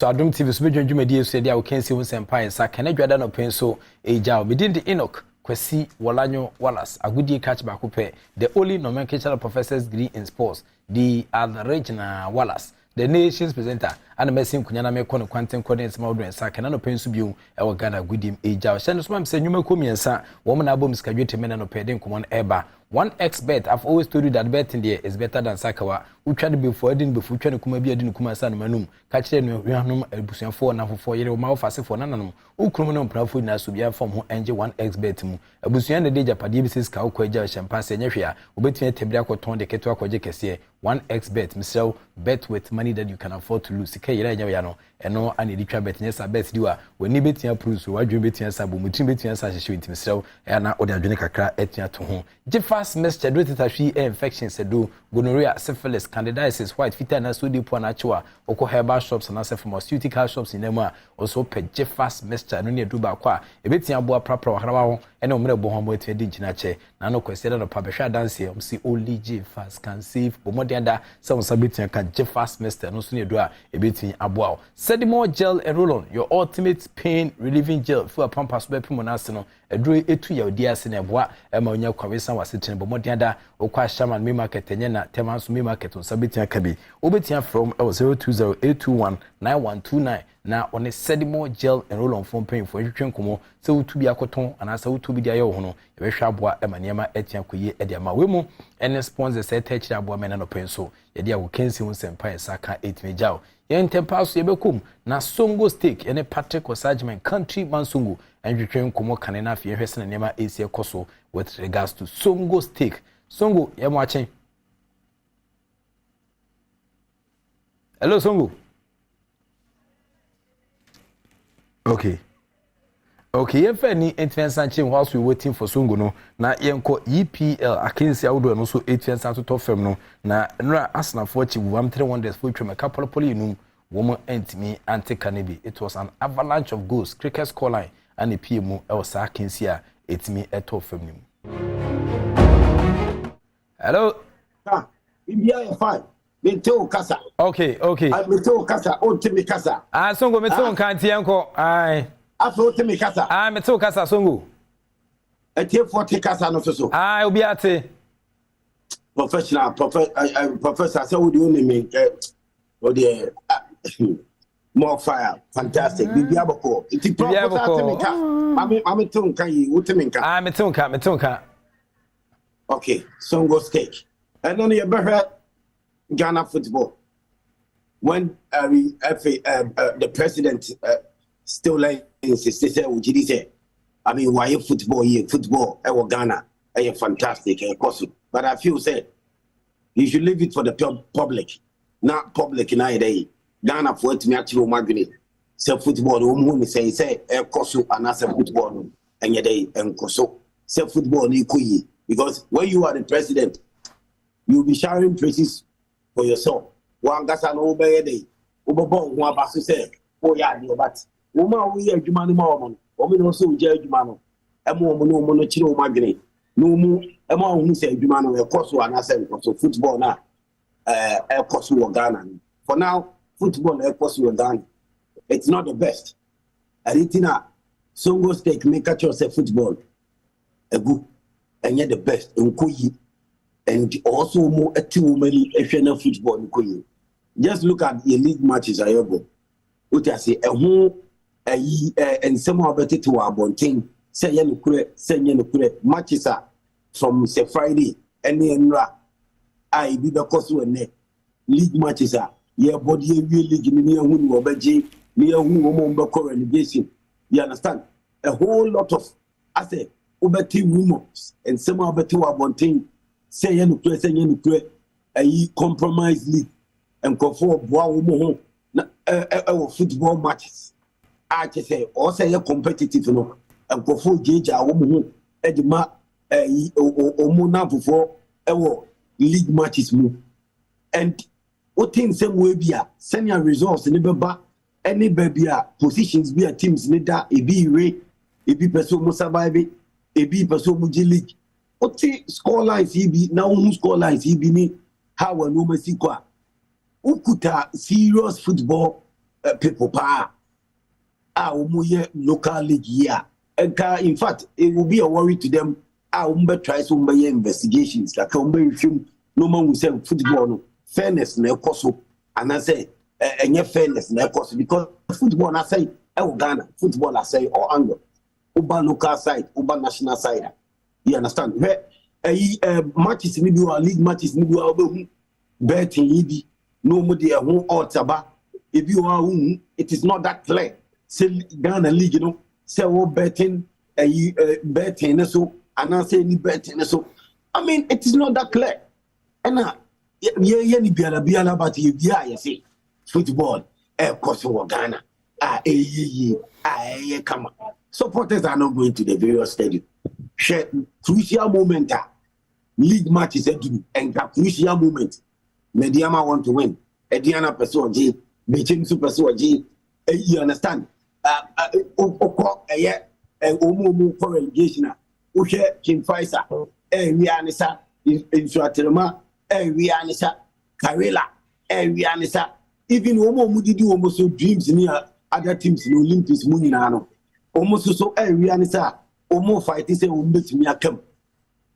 So Adom TV so bedwon dwumadi so dia wo kansi wo sempa ensa kana dwada no pen so eja medin de Enoch Kwesi Wolanyo Wallace agudie catch back pe the only nomenclature professor's degree in sports the original Wallace the nation's presenter and mesin kunyana me kono kwanten coordinates ma odwen sa kana no pen so biu e wo Ghana gudim eja hye no so mam se nwuma komiensa wo mo na abom skadwete me na no peden komon eba 1xbet. I've always told you that betting there is better than Sakawa. We tried before, didn't before trying to come be a didn't come as manum. Catch them, we have no busian for now for year mouth as for none. Who criminal profit now to be from who engine 1xbet. A busian the day Japadi says cow quaja champagne and Yafia. Ubet me a tabiaco ton de Ketua Quajacas 1xbet. Mr. Bet with money that you can afford to lose. Kayano and no I need to bet yes I bet you are when you bet your proofs or you bet your sabu, between bet your sash with himself and now or the Junica etia to home. Fast message do tetashi infections do gonorrhea syphilis candidiasis white fever na so deep one actual oko herbal shops and as pharmaceutical shops in them also pe fast message no ne do ba kwa e betia boa prapra harawa ho ene omre bo ho mo etia di gina che na no kwese no pa behwa dance am see only J fast can save bomodian da some sabitia can fast message no so ne do a e betia aboa Sedimo gel and roll on your ultimate pain relieving gel for a pampas be pimonase no eduro etu ya odi ase na boa e ma onya kwawesa wasetene bomodian da okwa shaman me market enye na temanso me market on sabitia kabi obetia from 0208219129 na on Sedimo gel and roll on phone pain for hwetwen komo se wotu bi akoton ana se wotu bi dia ye ho no e behwa aboa e ma niema etia koye e dia ma we mu ene sponsor se techi aboa me na no pen so ye dia wo kensi hun sempa saka 8 mejao yen tempaso ye bekum na Songo steak ene Patrick Osajman country mansungu enhwetwen komo kane na afie hwese na niema esi ekoso with regards to Songo steak Songo ye mo achen hello Songo okay ye fa ni Sanche whilst we waiting for Songo no na yenko EPL akensi awdo no so Sanche to top fam no na nra Arsenal for chi wam 3 wonders for twem kapolopoli num woman entimi anti Kanebi. It was an avalanche of goals cricket scoreline and the PM was akensi a etimi eto fam nim. Hello India fine Meteo Kasa. Okay. I Meteo Kasa, on Timmy Kasa. Songo Meteo kanti yanko. Ai. Afro Timmy Kasa. Meteo Kasa Songo. Ete 40 Kasa no so. Obi ate. Professional professor say we do name more fire. Fantastic. Bibi aboko. Iti professor Timmy Kasa. Mami tun kan yi, wo Timmy Kasa. Meteo Kasa. Okay, Songo steak. And then you better Ghana football. When the president still like insisted, I mean, why football here? Football, Ghana, fantastic, but I feel say you should leave it for the public, not public in day. Ghana for it to actually magnet. Say football, say kosu and as football, and your day and koso. Say football, because when you are the president, you'll be sharing praises for yourself. One gas and obey day. Ubabon, one basu say, oh, yeah, but woman, we are Jumani Mormon, woman also judge Jumano, a no monochino magnet. No more, a man who say Jumano, a course one, I said, so football now, a course or Ghana. For now, football, a course or Ghana. It's not the best. Aritina, Songo steak, make a choice of football. A good, and yet the best, in Kuyi. And also more too many national football in just look at the league matches I ever. What I say, and somehow better to our bonting, say matches are from say Friday and then I be the cost when league matches are yeah body league near who or beji near who relegation. You understand? A whole lot of I say over team rumors and somehow better our bonting. Say you play a compromise league and go for football matches. I just say or say a competitive no and go for Jaja woman edema for league matches move. And what things same way be send your results in the any baby positions be a teams leader a be way a be person mo survive a be person mo league. What score lines he be now? Who score lines he be ni? How a no mercy kwa? Ukuta serious football people pa umuye local league here. In fact, it will be a worry to them. Try some investigations like film. No man will say football no fairness na ekoso and I say any fairness na ekoso because football I say Ghana football I say or angle uba local side uba national side. You understand? Where matches maybe or league matches maybe or betting yibi no more there who outsaba if you are it is not that clear. Say Ghana league, you know, say betting betting so and I say any betting so. I mean it is not that clear. And ni biala but you see football course for Ghana. Come on. Supporters are not going to the various stadium. Crucial moment league matches and crucial moment. Mediama want to win. Ediana person G, Bechin Super G. You understand? Omo for engagement. Uche King Faisa. We are in Suaterema. We are Nisa Karela. We are Nisa. Even Omo Mudi almost so dreams near other teams in Olympics Muninano. Almost so we are Nisa. Omo fight is a umbit me a camp.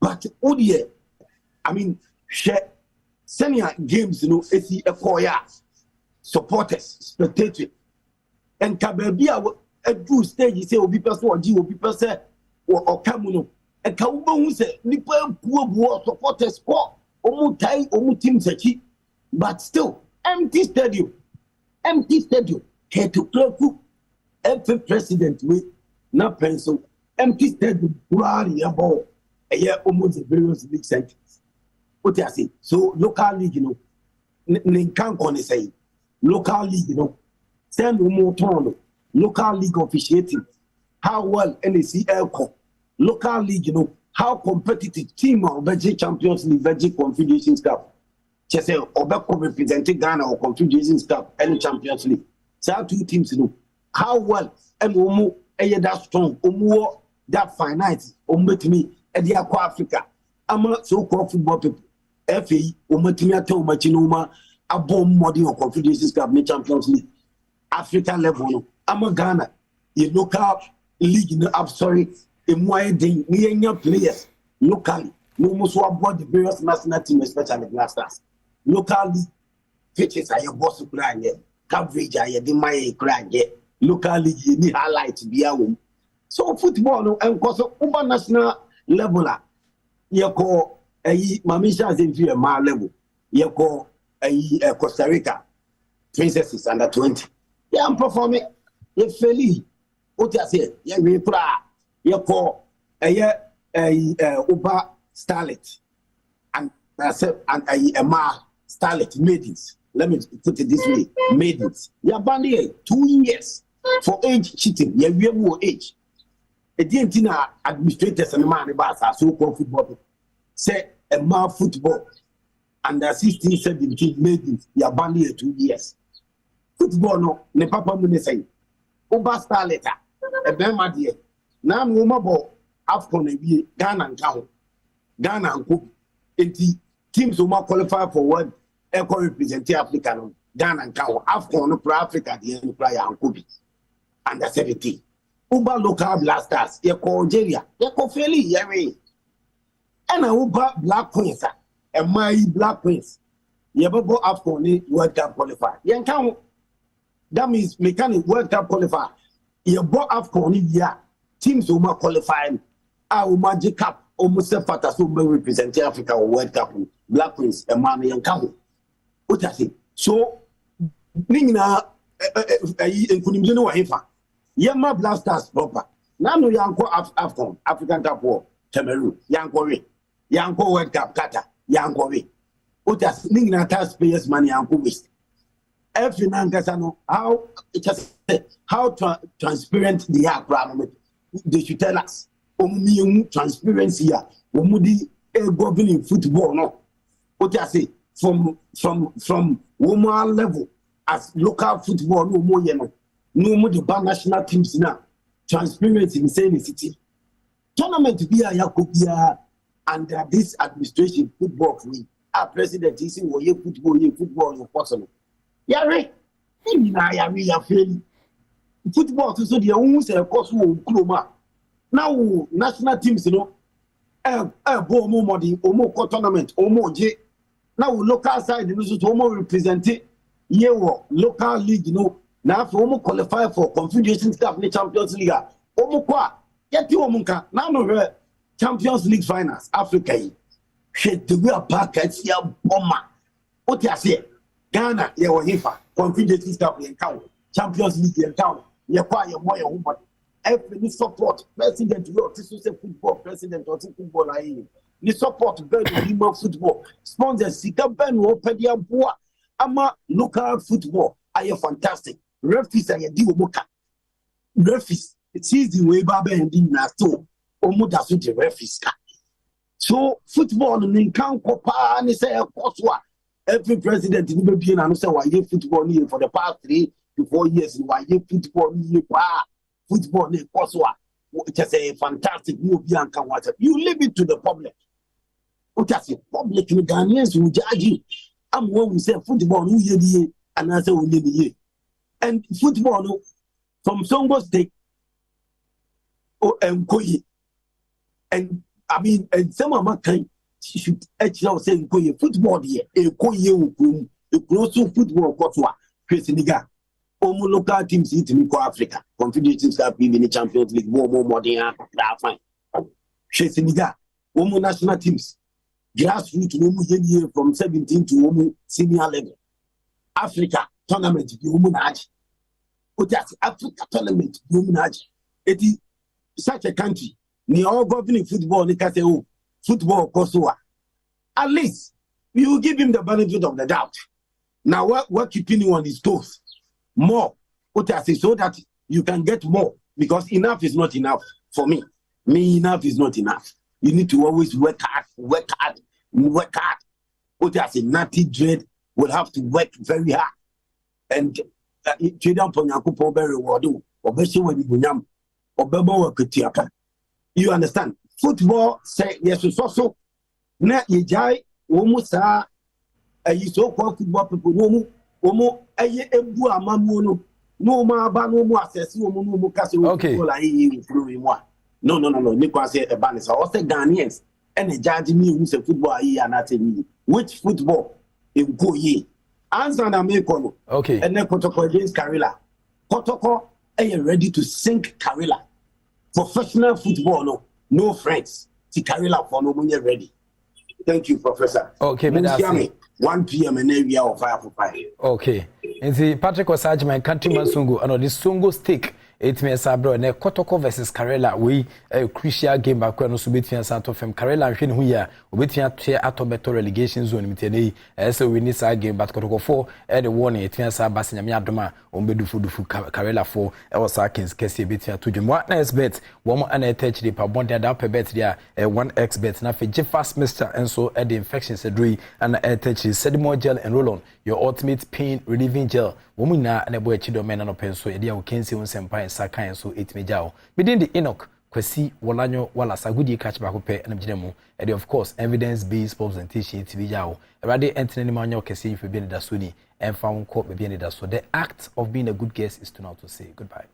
But Odie, I mean, share senior games, you know, it's a 4 years. Supporters, spectators. And Kababia a good stage, you say, or people say, or people say, or Kamuno. And Kamu say, Nipper poor supporters score. Omu tie, omu team sechi. But still, empty stadium. Empty stadium. Care to club every president with no pencil. Empty stadium. Kurari about a year almost the various league centers. What I say? So local league, you know, Ninkan say local league, you know, send more turn. Local league officiating. How well NACL local league, you know, how competitive team or Belgian Champions League, Belgian Confederations Cup. Just say Obeko representing Ghana or Confederations Cup, any Champions League. So two teams, you know, how well and Omo that strong, Omo that finite, Omo to me, and the Aqua Africa. I'm a so-called football people. FA, Omo to me at home, Machinoma, a bomb body or Confederations Cup, Champions League, African level. I'm a Ghana, a local league, I'm sorry. In why they players locally, no most about the various national team, especially Black Stars. Locally, pitches are your boss to cry, coverage are your my cry, locally, you need highlight to be a win. So, football, and because of over national level, you call a Mamisha is in my level, you call a Costa Rica princesses under 20. Yeah, I'm performing. You're fairly, what I say, yeah, we proud. You call a Uber starlet and a starlet maidens. Let me put it this way: maidens. You bandy 2 years for age cheating. You have more age. A DNT administrators and man about so-called football say a man football under 16, 17 maidens. You bandy 2 years. Football no. Ne papa mo say Uber starlet a bema dear. Now, no more Afcon and Ghana and Cow, Ghana and Cook. Teams who qualify for what eco represent Africa, Ghana and Cow, Afcon for Africa, the end player and Cook. Under 17. Uber local blasters, you call Algeria, you call Philly, Yari. And a Uber Black Queens, and my Black Queens. You ever go Afcon World Cup qualifier. You count. That means mechanic World Cup qualifier. You bought Afcon, yeah. Teams who are qualifying, our Magic Cup, almost a fatter, so may represent Africa or World Cup, Black Prince, and Mami and Cow. What I say? So, Nina, including Haifa, Yama Blasters proper. Now, no Yanko Afcon, African Cup War, Cameroon, Yanko Yanko World Cup, Qatar, Yanko. What does Nina taxpayers' money Yanko waste? Every Nankasano, how transparent they are, problem. They should tell us. Transparency here. Governing football. No. What I say from woman level as local football no more no more the national teams now. Transparency in saying the city. Tournament to be a Yakobia under this administration football free. Our president is saying football possible. Yeah, right. ni na ya we ya feel football so the who say course wo kroma now national teams no bo mo modi o mo tournament o mo je now local side no so o mo represent ye wo local league no na after o mo qualify for Confederation Cup ni Champions League o mo kwa yeti o mo nka na no Champions League finals Africa yi hwe the way package ya bomber what you say Ghana ye wo hifa Confederation Cup ye count Champions League ye count ye kwa ye mo ye ho but every support president you to say football president or football ayi ni support ben human football sponsors sika ben wo pedia boa ama local football aye fantastic referees aye di omoka referees season we ba ben di na so omo da so di referees ka so football ni kan ko pa ni say ekoswa every president ni be bi na no say why football ni for the past 3 to 4 years why football ni pa football ni koswa just a fantastic new bianca water you leave it to the public just the public ni Ghanaians will judge you am when we say football no ye die and I say we ye and football no from Songo State Nkoye and I mean and some of my kind should actually say Nkoye football here Nkoye ukrum ekroso football koswa kwesiniga omo local teams it in Africa Confederation Cup in Champions League more modern that fine kwesiniga omo national teams grassroots omo ye from 17 to omo senior level Africa tournament bi omo na aji o just Africa tournament bi omo na aji it is such a country ni all governing football they can say oh football kosoa at least we will give him the benefit of the doubt now what keeping him on his toes more what I say so that you can get more because enough is not enough for me enough is not enough you need to always work hard what I say natty dread will have to work very hard and trade on yakupo very reward obeshi when you obebo wakutiaka you understand football say yes so na yejai omu sa ayi so called football people omu aye ebu amamu no ma ba no mu access omu no mu kase football ayi improve mo no ni kwa say e ban say o say Ghanaians and judge me who say football ayi anate me which football e go ye answer na me kono okay and then protocol against Karela protocol are you ready to sink Karela professional football no friends ti Karela for no money ready thank you professor okay me that's 1 p.m. and area of 5 for 5 okay and see Patrick Osage my countryman Songo and this Songo stake it me sabro na Kotoko versus Karela we a crucial game back no so between Santo Fem Karela hwe ne hu ya obetwia to atobeto relegation zone mitene say we need that game but Kotoko 4 the warning it me sa bas nyame adoma ombedufu Karela 4 e was Kings kese betwia to dwom what next bet wo mo ana touch the pa bond da per bet dia 1x bet na fe fast mister and so the infections adui and touch sedimo gel and roll on your ultimate pain relieving gel wo mu na na bo achido men no penso e dia wo kensi won sempa sakan so etmejao within the Enoch kwasi wolanyo wala sagudi catch back pe na mjine mu and of course evidence based presentation etmejao erade entene ma nyo kesi if be da so ni emfa won ko be da so the act of being a good guest is to know to say goodbye.